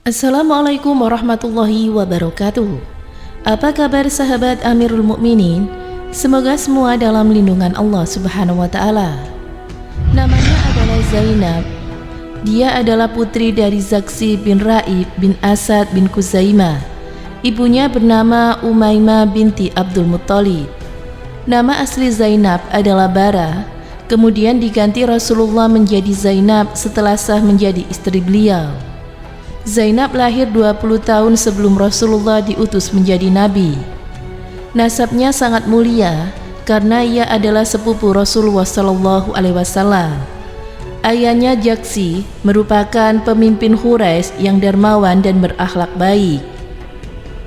Assalamualaikum warahmatullahi wabarakatuh. Apa kabar sahabat Amirul Mukminin? Semoga semua dalam lindungan Allah Subhanahu wa taala. Namanya adalah Zainab. Dia adalah putri dari Zaksi bin Raib bin Asad bin Kuzaimah. Ibunya bernama Umaymah binti Abdul Muttalib. Nama asli Zainab adalah Bara. Kemudian diganti Rasulullah menjadi Zainab setelah sah menjadi istri beliau. Zainab lahir 20 tahun sebelum Rasulullah diutus menjadi nabi. Nasabnya sangat mulia karena ia adalah sepupu Rasulullah SAW. Ayahnya Jaksi merupakan pemimpin Quraisy yang dermawan dan berakhlak baik.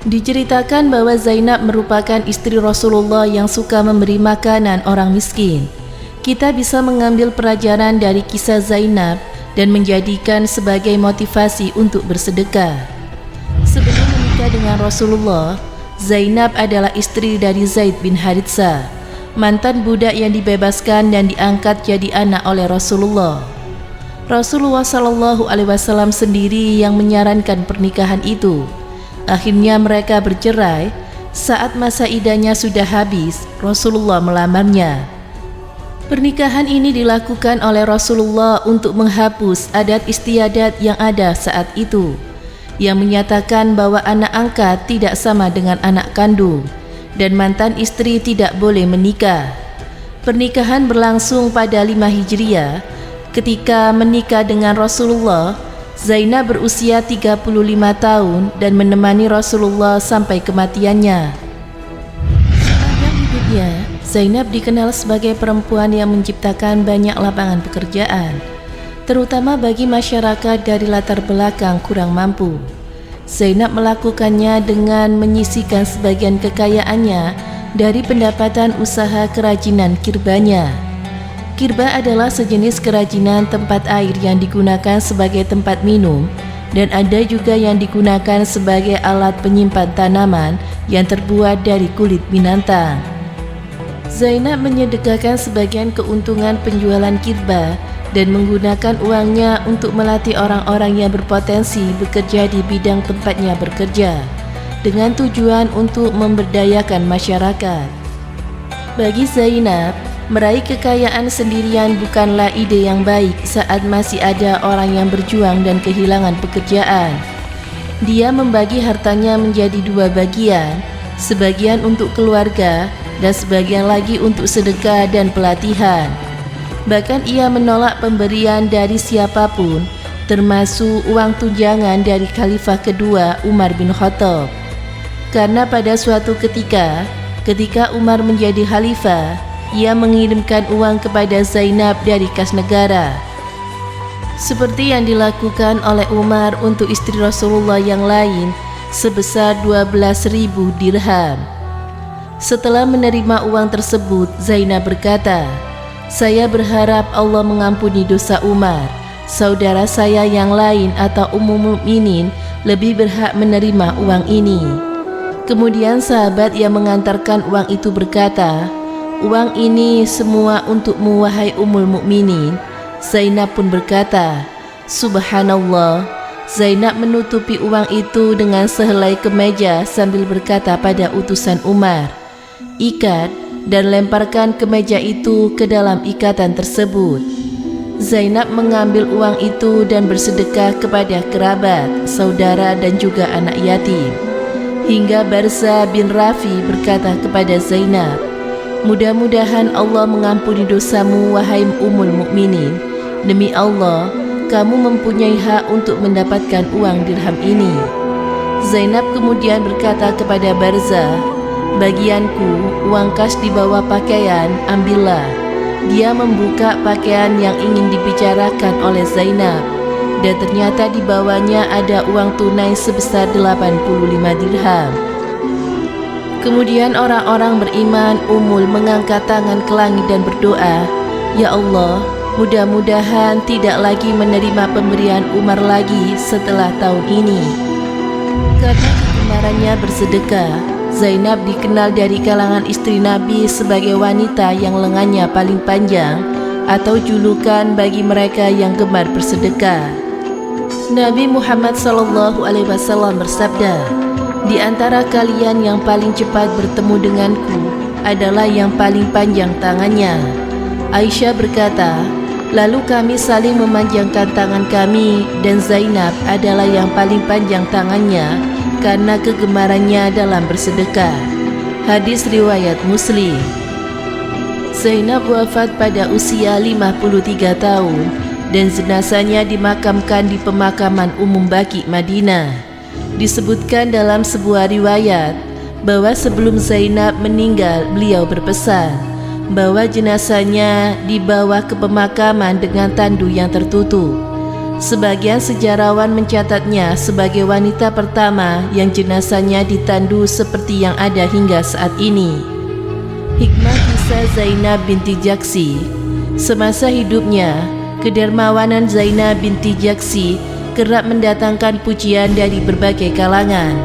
Diceritakan bahwa Zainab merupakan istri Rasulullah yang suka memberi makanan orang miskin. Kita bisa mengambil pelajaran dari kisah Zainab dan menjadikan sebagai motivasi untuk bersedekah. Sebelum menikah dengan Rasulullah, Zainab adalah istri dari Zaid bin Haritsah, mantan budak yang dibebaskan dan diangkat jadi anak oleh Rasulullah. Rasulullah SAW sendiri yang menyarankan pernikahan itu. Akhirnya mereka bercerai. Saat masa iddahnya sudah habis, Rasulullah melamarnya. Pernikahan ini dilakukan oleh Rasulullah untuk menghapus adat istiadat yang ada saat itu, yang menyatakan bahwa anak angkat tidak sama dengan anak kandung dan mantan istri tidak boleh menikah. Pernikahan berlangsung pada 5 Hijriah. Ketika menikah dengan Rasulullah, Zainab berusia 35 tahun dan menemani Rasulullah sampai kematiannya. Sepanjang hidupnya, Zainab dikenal sebagai perempuan yang menciptakan banyak lapangan pekerjaan, terutama bagi masyarakat dari latar belakang kurang mampu. Zainab melakukannya dengan menyisihkan sebagian kekayaannya dari pendapatan usaha kerajinan kirbanya. Kirba adalah sejenis kerajinan tempat air yang digunakan sebagai tempat minum, dan ada juga yang digunakan sebagai alat penyimpan tanaman yang terbuat dari kulit binatang. Zainab menyedekahkan sebagian keuntungan penjualan kirba dan menggunakan uangnya untuk melatih orang-orang yang berpotensi bekerja di bidang tempatnya bekerja, dengan tujuan untuk memberdayakan masyarakat. Bagi Zainab, meraih kekayaan sendirian bukanlah ide yang baik saat masih ada orang yang berjuang dan kehilangan pekerjaan. Dia membagi hartanya menjadi 2 bagian, sebagian untuk keluarga dan sebagian lagi untuk sedekah dan pelatihan. Bahkan ia menolak pemberian dari siapapun, termasuk uang tunjangan dari Khalifah kedua Umar bin Khattab. Karena pada suatu ketika Umar menjadi Khalifah, ia mengirimkan uang kepada Zainab dari kas negara, seperti yang dilakukan oleh Umar untuk istri Rasulullah yang lain sebesar 12.000 dirham. Setelah menerima uang tersebut, Zainab berkata, "Saya berharap Allah mengampuni dosa Umar. Saudara saya yang lain atau Ummul Mukminin lebih berhak menerima uang ini." Kemudian sahabat yang mengantarkan uang itu berkata, "Uang ini semua untukmu wahai Ummul Mukminin." Zainab pun berkata, "Subhanallah." Zainab menutupi uang itu dengan sehelai kemeja sambil berkata pada utusan Umar, "Ikat dan lemparkan kemeja itu ke dalam ikatan tersebut." Zainab mengambil uang itu dan bersedekah kepada kerabat, saudara dan juga anak yatim. Hingga Barza bin Rafi berkata kepada Zainab, "Mudah-mudahan Allah mengampuni dosamu wahai Ummul Mukminin. Demi Allah, kamu mempunyai hak untuk mendapatkan uang dirham ini." Zainab kemudian berkata kepada Barza, "Bagianku, uang kas di bawah pakaian, ambillah." Dia membuka pakaian yang ingin dibicarakan oleh Zainab, dan ternyata di bawahnya ada uang tunai sebesar 85 dirham. Kemudian orang-orang beriman Ummul mengangkat tangan ke langit dan berdoa, "Ya Allah, mudah-mudahan tidak lagi menerima pemberian Umar lagi setelah tahun ini." Karena kegemarannya bersedekah, Zainab dikenal dari kalangan istri Nabi sebagai wanita yang lengannya paling panjang, atau julukan bagi mereka yang gemar bersedekah. Nabi Muhammad SAW bersabda, "Di antara kalian yang paling cepat bertemu denganku adalah yang paling panjang tangannya." Aisyah berkata, "Lalu kami saling memanjangkan tangan kami dan Zainab adalah yang paling panjang tangannya karena kegemarannya dalam bersedekah." Hadis riwayat Muslim. Zainab wafat pada usia 53 tahun dan jenazahnya dimakamkan di pemakaman umum Baqi Madinah. Disebutkan dalam sebuah riwayat bahwa sebelum Zainab meninggal, beliau berpesan bahwa jenazahnya dibawa ke pemakaman dengan tandu yang tertutup. Sebagian sejarawan mencatatnya sebagai wanita pertama yang jenazahnya ditandu seperti yang ada hingga saat ini. Hikmah kisah Zainab binti Jahsy. Semasa hidupnya, kedermawanan Zainab binti Jahsy kerap mendatangkan pujian dari berbagai kalangan.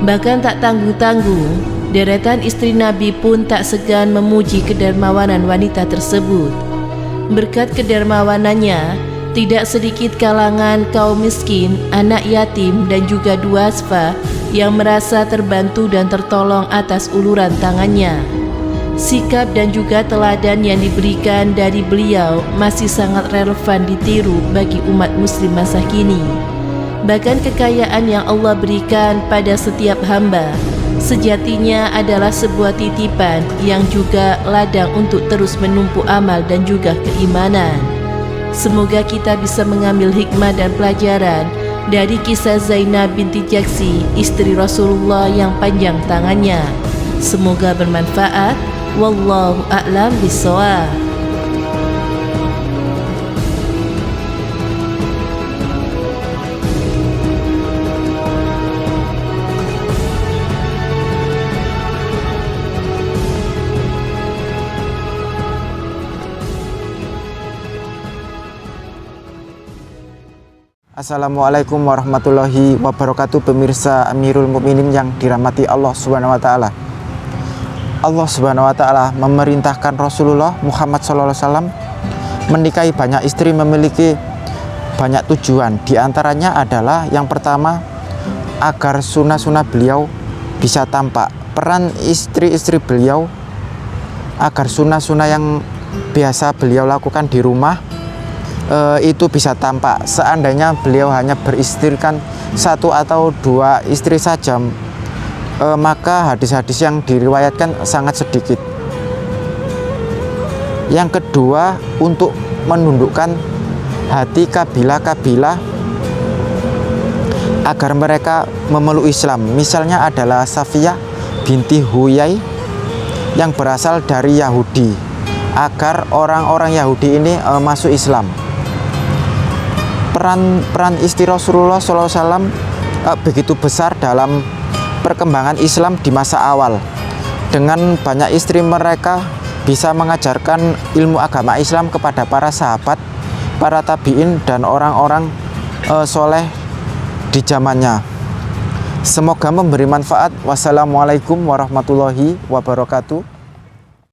Bahkan tak tanggung-tanggung, deretan istri Nabi pun tak segan memuji kedermawanan wanita tersebut. Berkat kedermawanannya, tidak sedikit kalangan kaum miskin, anak yatim dan juga duafa yang merasa terbantu dan tertolong atas uluran tangannya. Sikap dan juga teladan yang diberikan dari beliau masih sangat relevan ditiru bagi umat muslim masa kini. Bahkan kekayaan yang Allah berikan pada setiap hamba sejatinya adalah sebuah titipan yang juga ladang untuk terus menumpuk amal dan juga keimanan. Semoga kita bisa mengambil hikmah dan pelajaran dari kisah Zainab binti Jahsy, istri Rasulullah yang panjang tangannya. Semoga bermanfaat. Wallahu a'lam bishawab. Assalamualaikum warahmatullahi wabarakatuh, pemirsa Amirul Mukminin yang dirahmati Allah Subhanahu wa taala. Allah Subhanahu wa taala memerintahkan Rasulullah Muhammad SAW menikahi banyak istri, memiliki banyak tujuan. Di antaranya adalah yang pertama, agar sunnah-sunnah beliau bisa tampak. Peran istri-istri beliau agar sunnah-sunnah yang biasa beliau lakukan di rumah itu bisa tampak. Seandainya beliau hanya beristrikan satu atau dua istri saja, maka hadis-hadis yang diriwayatkan sangat sedikit. Yang kedua, untuk menundukkan hati kabilah-kabilah agar mereka memeluk Islam. Misalnya adalah Safiyah binti Huyai yang berasal dari Yahudi, agar orang-orang Yahudi ini masuk Islam. Peran istri Rasulullah SAW begitu besar dalam perkembangan Islam di masa awal. Dengan banyak istri mereka bisa mengajarkan ilmu agama Islam kepada para sahabat, para tabi'in dan orang-orang soleh di zamannya. Semoga memberi manfaat. Wassalamualaikum warahmatullahi wabarakatuh.